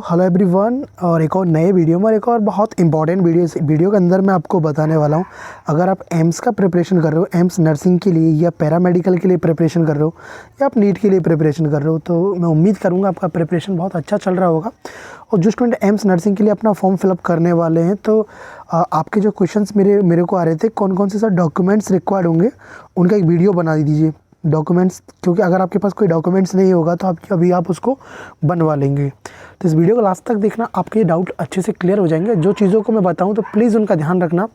Hello everyone, और एक और नए वीडियो में और एक और बहुत इंपॉर्टेंट वीडियो के अंदर मैं आपको बताने वाला हूँ। अगर आप एम्स का प्रिपरेशन कर रहे हो, एम्स नर्सिंग के लिए या पैरामेडिकल के लिए प्रिपरेशन कर रहे हो या आप नीट के लिए प्रिपरेशन कर रहे हो, तो मैं उम्मीद करूँगा आपका प्रिपरेशन बहुत अच्छा चल रहा होगा। और जो स्टूडेंट एम्स नर्सिंग के लिए अपना फॉर्म फिलअप करने वाले हैं, तो आपके जो क्वेश्चंस मेरे को आ रहे थे, कौन कौन से सर डॉक्यूमेंट्स रिक्वायर्ड होंगे, उनका एक वीडियो बना दीजिए। डॉक्यूमेंट्स, क्योंकि अगर आपके पास कोई डॉक्यूमेंट्स नहीं होगा तो अभी आप उसको बनवा लेंगे। तो इस वीडियो को लास्ट तक देखना, आपके डाउट अच्छे से क्लियर हो जाएंगे। जो चीज़ों को मैं बताऊं तो प्लीज़ उनका ध्यान रखना,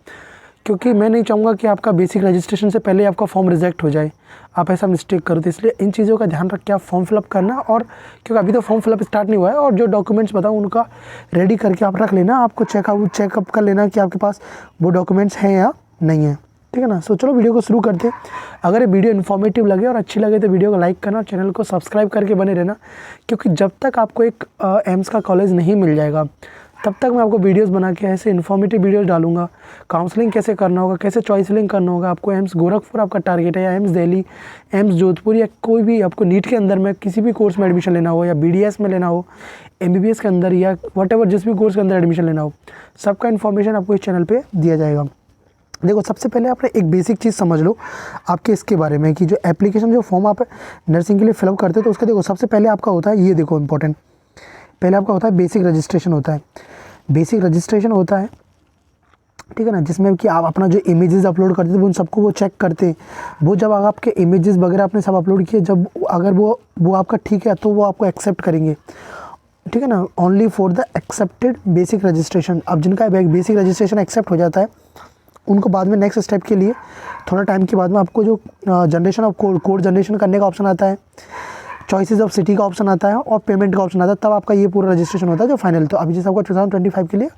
क्योंकि मैं नहीं चाहूँगा कि आपका बेसिक रजिस्ट्रेशन से पहले आपका फॉर्म रिजेक्ट हो जाए, आप ऐसा मिस्टेक करो। तो इसलिए इन चीज़ों का ध्यान रख के आप फॉर्म फिलअप करना, और क्योंकि अभी तो फॉर्म फिलअप स्टार्ट नहीं हुआ है, और जो डॉक्यूमेंट्स बताऊँ उनका रेडी करके आप रख लेना। आपको चेकअप कर लेना कि आपके पास वो डॉक्यूमेंट्स हैं या नहीं है, ठीक है ना। सो चलो वीडियो को शुरू करते हैं। अगर ये वीडियो इन्फॉर्मेटिव लगे और अच्छी लगे तो वीडियो को लाइक करना, चैनल को सब्सक्राइब करके बने रहना, क्योंकि जब तक आपको एक एम्स का कॉलेज नहीं मिल जाएगा तब तक मैं आपको वीडियोस बना के ऐसे इन्फॉर्मेटिव वीडियोस डालूंगा। काउंसलिंग कैसे करना होगा, कैसे चॉइस फिलिंग करना होगा, आपको एम्स गोरखपुर आपका टारगेट है या एम्स दिल्ली, एम्स जोधपुर, या कोई भी आपको नीट के अंदर में किसी भी कोर्स में एडमिशन लेना हो, या BDS में लेना हो, MBBS के अंदर, या व्हाटएवर जिस भी कोर्स के अंदर एडमिशन लेना हो, सबका इन्फॉर्मेशन आपको इस चैनल पर दिया जाएगा। देखो, सबसे पहले आपने एक बेसिक चीज़ समझ लो आपके इसके बारे में, कि जो एप्लीकेशन, जो फॉर्म आप नर्सिंग के लिए फिलअप करते हो, तो उसका देखो सबसे पहले आपका होता है, ये देखो इंपॉर्टेंट, पहले आपका होता है बेसिक रजिस्ट्रेशन होता है। बेसिक रजिस्ट्रेशन होता है, ठीक है ना, जिसमें कि आप अपना जो इमेजेस अपलोड करते थे उन सबको वो चेक करते हैं। वो जब आपके इमेजेस वगैरह आपने सब अपलोड किए, जब अगर वो आपका ठीक है तो वो आपको एक्सेप्ट करेंगे, ठीक है ना। Only for the accepted basic registration. अब जिनका बेसिक रजिस्ट्रेशन एक्सेप्ट हो जाता है, उनको बाद में नेक्स्ट स्टेप के लिए थोड़ा टाइम के बाद में आपको जो जनरेशन ऑफ कोड जनरेशन करने का ऑप्शन आता है, चॉइसेस ऑफ सिटी का ऑप्शन आता है, और पेमेंट का ऑप्शन आता है, तब आपका ये पूरा रजिस्ट्रेशन होता है जो फाइनल। तो अभी जैसे आपका 2025 के लिए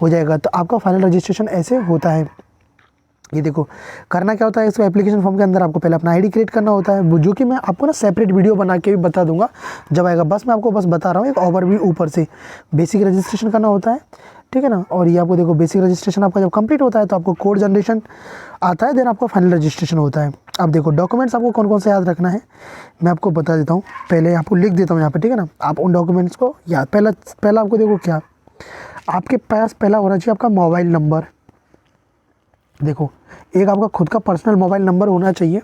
हो जाएगा, तो आपका फाइनल रजिस्ट्रेशन ऐसे होता है। ये देखो, करना क्या होता है, इसको एप्लीकेशन फॉर्म के अंदर आपको पहले अपना ID क्रिएट करना होता है, जो कि मैं आपको ना सेपरेट वीडियो बना के भी बता दूंगा जब आएगा। बस मैं आपको बता रहा हूँ एक ओवरव्यू ऊपर से। बेसिक रजिस्ट्रेशन करना होता है, ठीक है ना। और ये आपको देखो, बेसिक रजिस्ट्रेशन आपका जब कंप्लीट होता है तो आपको कोड जनरेशन आता है, देन आपका फाइनल रजिस्ट्रेशन होता है। अब देखो, डॉक्यूमेंट्स आपको कौन कौन से याद रखना है मैं आपको बता देता हूँ। पहले आपको लिख देता हूँ यहाँ पर, ठीक है ना। आप उन डॉक्यूमेंट्स को याद, पहला आपको देखो क्या, आपके पास पहला होना चाहिए आपका मोबाइल नंबर। देखो, एक आपका खुद का पर्सनल मोबाइल नंबर होना चाहिए,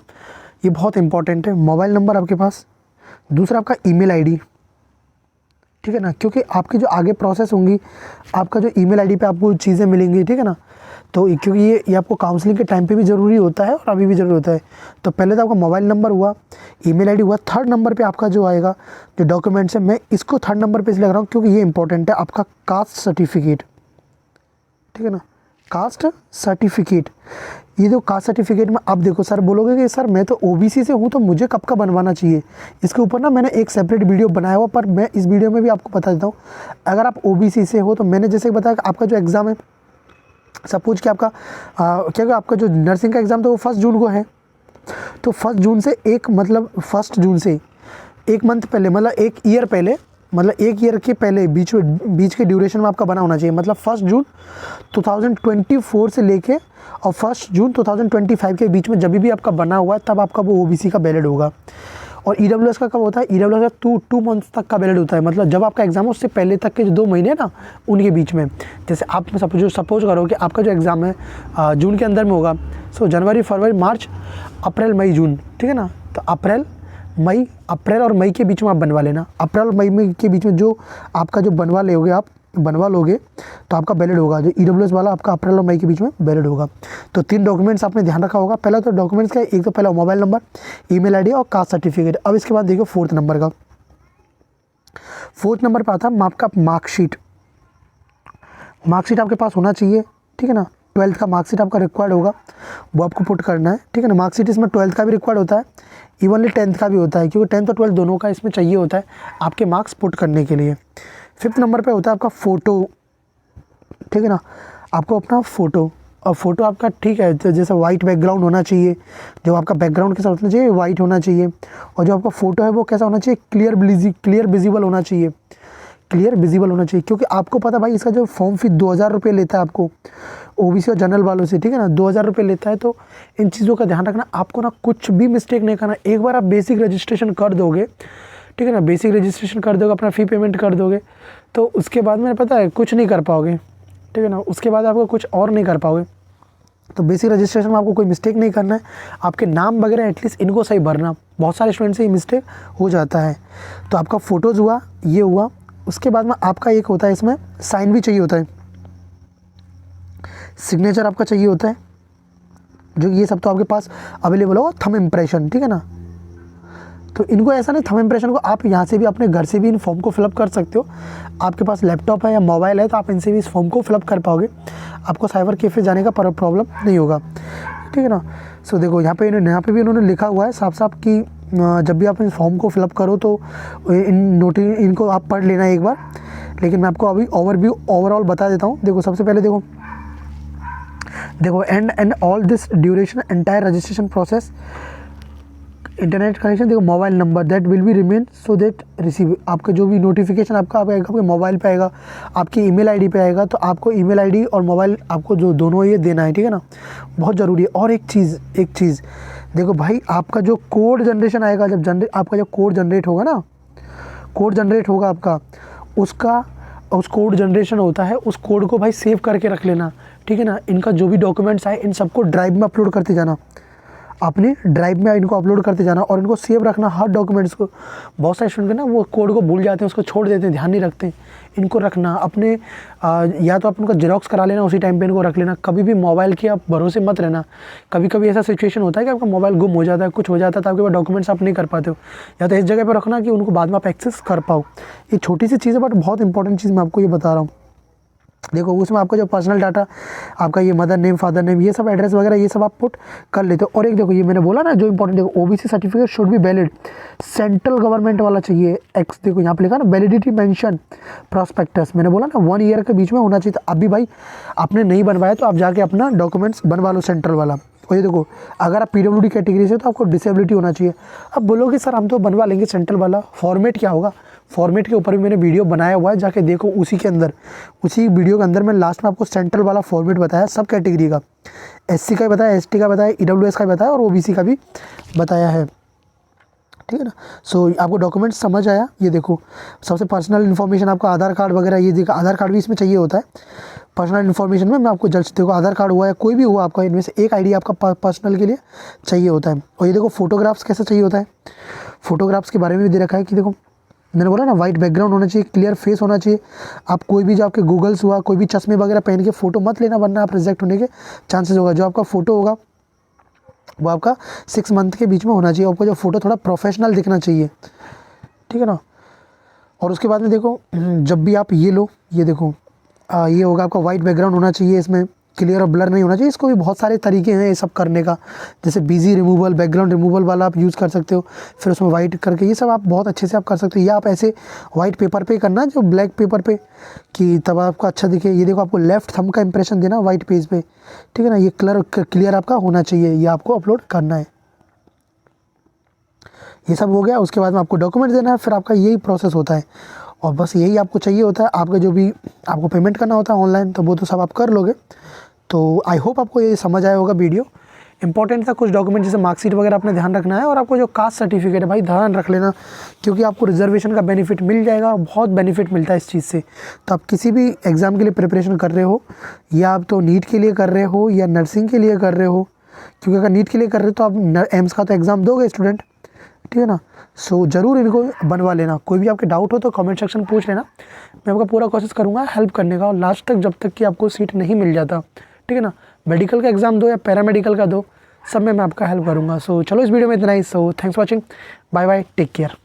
ये बहुत इंपॉर्टेंट है, मोबाइल नंबर आपके पास। दूसरा आपका ईमेल ID, ठीक है ना, क्योंकि आपकी जो आगे प्रोसेस होंगी, आपका जो ईमेल ID पे आपको चीज़ें मिलेंगी, ठीक है ना। तो क्योंकि ये आपको काउंसलिंग के टाइम पे भी ज़रूरी होता है और अभी भी ज़रूरी होता है। तो पहले तो आपका मोबाइल नंबर हुआ, ईमेल ID हुआ, थर्ड नंबर पे आपका जो आएगा जो डॉक्यूमेंट्स है, मैं इसको थर्ड नंबर पे इसलिए लग रहा हूँ क्योंकि ये इंपॉर्टेंट है, आपका कास्ट सर्टिफिकेट, ठीक है ना, कास्ट सर्टिफिकेट। ये जो कास्ट सर्टिफिकेट में आप देखो, सर बोलोगे कि सर मैं तो OBC से हूँ तो मुझे कब का बनवाना चाहिए, इसके ऊपर ना मैंने एक सेपरेट वीडियो बनाया हुआ, पर मैं इस वीडियो में भी आपको बता देता हूँ। अगर आप OBC से हो तो मैंने जैसे बताया कि आपका जो एग्ज़ाम है, सपोज कि आपका क्या आपका जो नर्सिंग का एग्ज़ाम था वो 1 जून को है, तो 1 जून से 1 जून से 1 मंथ पहले, मतलब 1 ईयर पहले, मतलब 1 ईयर के पहले बीच के ड्यूरेशन में आपका बना होना चाहिए। मतलब 1 जून 2024 से लेके और 1 जून 2025 के बीच में जब भी आपका बना हुआ है, तब आपका वो OBC का वैलिड होगा। और EWS का कब होता है, EWS का 2 मंथ्स तक का वैलिड होता है, मतलब जब आपका एग्जाम है उससे पहले तक के जो 2 महीने ना, उनके बीच में। जैसे आप सपोज करो कि आपका जो एग्ज़ाम है जून के अंदर में होगा, सो जनवरी, फरवरी, मार्च, अप्रैल, मई, जून, ठीक है ना। तो अप्रैल और मई के बीच में आप बनवा लेना। अप्रैल और मई के बीच में जो आपका जो बनवा लोगे तो आपका वैलिड होगा। जो EWS वाला आपका अप्रैल और मई के बीच में वैलिड होगा। तो 3 डॉक्यूमेंट्स आपने ध्यान रखा होगा। पहला तो डॉक्यूमेंट्स का एक तो पहला मोबाइल नंबर, ईमेल ID और कास्ट सर्टिफिकेट। अब इसके बाद देखिए 4th नंबर का, 4th नंबर पर आता है आपका मार्कशीट। मार्कशीट आपके पास होना चाहिए, ठीक है ना। 12th का मार्कशीट आपका रिक्वायर्ड होगा, वो आपको पुट करना है, ठीक है ना। मार्कशीट इसमें 12th का भी रिक्वायर्ड होता है, इवनली 10th का भी होता है, क्योंकि 10th और 12th दोनों का इसमें चाहिए होता है आपके मार्क्स पुट करने के लिए। 5th नंबर पे होता है आपका फ़ोटो, ठीक है ना, आपको अपना फ़ोटो, और फ़ोटो आपका ठीक है तो जैसे वाइट बैकग्राउंड होना चाहिए, जो आपका बैकग्राउंड कैसा होना चाहिए, वाइट होना चाहिए, और जो आपका फ़ोटो है वो कैसा होना चाहिए, क्लियर विजिबल होना चाहिए, क्योंकि आपको पता भाई इसका जो फॉर्म फी 2000 रुपये लेता है आपको OBC और जनरल वालों से, ठीक है ना, 2000 रुपये लेता है। तो इन चीज़ों का ध्यान रखना, आपको ना कुछ भी मिस्टेक नहीं करना। एक बार आप बेसिक रजिस्ट्रेशन कर दोगे, ठीक है ना। बेसिक रजिस्ट्रेशन कर दोगे, अपना फ़ी पेमेंट कर दोगे, तो उसके बाद में पता है कुछ नहीं कर पाओगे, ठीक है ना। उसके बाद आपको कुछ और नहीं कर पाओगे। तो बेसिक रजिस्ट्रेशन में आपको कोई मिस्टेक नहीं करना है, आपके नाम वगैरह एटलीस्ट इनको सही भरना। बहुत सारे स्टूडेंट से ये मिस्टेक हो जाता है। तो आपका फ़ोटोज़ हुआ, ये हुआ, उसके बाद में आपका एक होता है इसमें साइन भी चाहिए होता है, सिग्नेचर आपका चाहिए होता है, जो ये सब तो आपके पास अवेलेबल होगा। थंब इम्प्रेशन, ठीक है ना। तो इनको ऐसा नहीं, थंब इम्प्रेशन को आप यहाँ से भी अपने घर से भी इन फॉर्म को फिलअप कर सकते हो। आपके पास लैपटॉप है या मोबाइल है तो आप इनसे भी इस फॉर्म को फिलअप कर पाओगे, आपको साइबर कैफ़े जाने का प्रॉब्लम नहीं होगा, ठीक है ना। सो देखो यहाँ पे भी उन्होंने लिखा हुआ है साफ साफ कि जब भी आप इस फॉर्म को फिलअप करो तो इनको आप पढ़ लेना एक बार। लेकिन मैं आपको अभी ओवरऑल बता देता हूँ। देखो सबसे पहले देखो and all this duration entire registration process internet connection, देखो mobile number that will be remain so that receive, आपका जो भी नोटिफिकेशन आपका आएगा आपके मोबाइल पे आएगा, आपकी ईमेल आईडी पे आएगा। तो आपको ईमेल आईडी और मोबाइल आपको जो दोनों ये देना है, ठीक है ना, बहुत ज़रूरी है। और एक चीज़ देखो भाई, आपका जो कोड जनरेशन आएगा, आपका जो कोड जनरेट होगा ना, कोड जनरेट होगा आपका, उस कोड जनरेशन होता है, उस कोड को भाई सेव करके रख लेना, ठीक है ना। इनका जो भी डॉक्यूमेंट्स आए इन सबको ड्राइव में अपलोड करते जाना, अपने ड्राइव में इनको अपलोड करते जाना और इनको सेव रखना हर डॉक्यूमेंट्स को। बहुत सारे स्टूडेंट ना वो कोड को भूल जाते हैं, उसको छोड़ देते हैं, ध्यान नहीं रखते। इनको रखना अपने या तो आप उनका जेरोक्स करा लेना, उसी टाइम पे इनको रख लेना। कभी भी मोबाइल के आप भरोसे मत रहना। कभी कभी ऐसा सिचुएशन होता है कि आपका मोबाइल गुम हो जाता है, कुछ हो जाता है, तो आपके पास डॉक्यूमेंट्स आप नहीं कर पाते हो। या तो इस जगह पर रखना कि उनको बाद में आप एक्सेस कर पाओ। ये छोटी सी चीज़ है बट बहुत इंपॉर्टेंट चीज़ मैं आपको ये बता रहा हूँ। देखो उसमें आपका जो पर्सनल डाटा, आपका ये मदर नेम, फादर नेम, ये सब एड्रेस वगैरह ये सब आप पुट कर लेते हो। और एक देखो ये मैंने बोला ना जो इंपॉर्टेंट, देखो OBC certificate should be valid, central government वाला चाहिए। देखो यहाँ पे लिखा ना वैलिडिटी मेंशन प्रॉस्पेक्टस, मैंने बोला ना 1 ईयर के बीच में होना चाहिए। तो अभी भाई आपने नहीं बनवाया तो आप जाके अपना डॉक्यूमेंट्स बनवा लो सेंट्रल वाला। और ये देखो अगर आप पीडब्ल्यूडी कैटेगरी से तो आपको डिसेबिलिटी होना चाहिए। अब बोलोगे सर हम तो बनवा लेंगे सेंट्रल वाला, फॉर्मेट क्या होगा? फॉर्मेट के ऊपर भी मैंने वीडियो बनाया हुआ है, जाके देखो उसी वीडियो के अंदर मैं लास्ट में आपको सेंट्रल वाला फॉर्मेट बताया सब कैटेगरी का, एससी का भी बताया, एसटी का बताया, ईडब्ल्यूएस का भी बताया और ओबीसी का भी बताया है, ठीक है ना। सो आपको डॉक्यूमेंट्स समझ आया। ये देखो सबसे पर्सनल इन्फॉर्मेशन आपका आधार कार्ड वगैरह, ये देखो आधार कार्ड भी इसमें चाहिए होता है। पर्सनल इन्फॉर्मेशन में मैं आपको जस्ट देखो आधार कार्ड हुआ या कोई भी हुआ आपका, इनमें से एक आईडी आपका पर्सनल के लिए चाहिए होता है। और ये देखो फोटोग्राफ्स कैसे चाहिए होता है, फोटोग्राफ्स के बारे में भी दे रखा है कि देखो मैंने बोला ना वाइट बैकग्राउंड होना चाहिए, क्लियर फेस होना चाहिए। आप कोई भी जो आपके गूगल्स हुआ, कोई भी चश्मे वगैरह पहन के फ़ोटो मत लेना, वरना आप रिजेक्ट होने के चांसेस होगा। जो आपका फ़ोटो होगा वो आपका 6 मंथ के बीच में होना चाहिए। आपका जो फ़ोटो थोड़ा प्रोफेशनल दिखना चाहिए, ठीक है ना। और उसके बाद में देखो जब भी आप ये लो, ये देखो ये होगा आपका वाइट बैकग्राउंड होना चाहिए, इसमें क्लियर और ब्लर नहीं होना चाहिए। इसको भी बहुत सारे तरीके हैं ये सब करने का, जैसे बिजी रिमूवल, बैकग्राउंड रिमूवल वाला आप यूज़ कर सकते हो, फिर उसमें वाइट करके ये सब आप बहुत अच्छे से आप कर सकते हो। या आप ऐसे वाइट पेपर पे करना, जो ब्लैक पेपर पे, कि तब आपको अच्छा दिखे। ये देखो आपको लेफ्ट थंब का इंप्रेशन देना वाइट पेज पे, ठीक है ना। ये क्लियर आपका होना चाहिए, ये आपको अपलोड करना है। ये सब हो गया। उसके बाद में आपको डॉक्यूमेंट देना है, फिर आपका यही प्रोसेस होता है। और बस यही आपको चाहिए होता है। आपका जो भी आपको पेमेंट करना होता है ऑनलाइन, तो वो तो सब आप कर लोगे। तो आई होप आपको ये समझ आया होगा वीडियो। इंपॉर्टेंट था कुछ डॉक्यूमेंट जैसे मार्कशीट वगैरह अपने ध्यान रखना है। और आपको जो कास्ट सर्टिफिकेट है भाई ध्यान रख लेना, क्योंकि आपको रिजर्वेशन का बेनिफिट मिल जाएगा, बहुत बेनिफिट मिलता है इस चीज़ से। तो आप किसी भी एग्ज़ाम के लिए प्रिपरेशन कर रहे हो, या आप तो नीट के लिए कर रहे हो या नर्सिंग के लिए कर रहे हो, क्योंकि अगर नीट के लिए कर रहे हो तो आप एम्स का तो एग्ज़ाम दोगे स्टूडेंट, ठीक है ना। सो ज़रूर इनको बनवा लेना। कोई भी आपके डाउट हो तो कमेंट सेक्शन पूछ लेना, मैं आपका पूरा कोशिश करूँगा हेल्प करने का, और लास्ट तक जब तक कि आपको सीट नहीं मिल जाता, ठीक है ना। मेडिकल का एग्ज़ाम दो या पैरामेडिकल का दो, सब में मैं आपका हेल्प करूँगा। सो चलो इस वीडियो में इतना ही। So thanks for watching, bye bye, take care.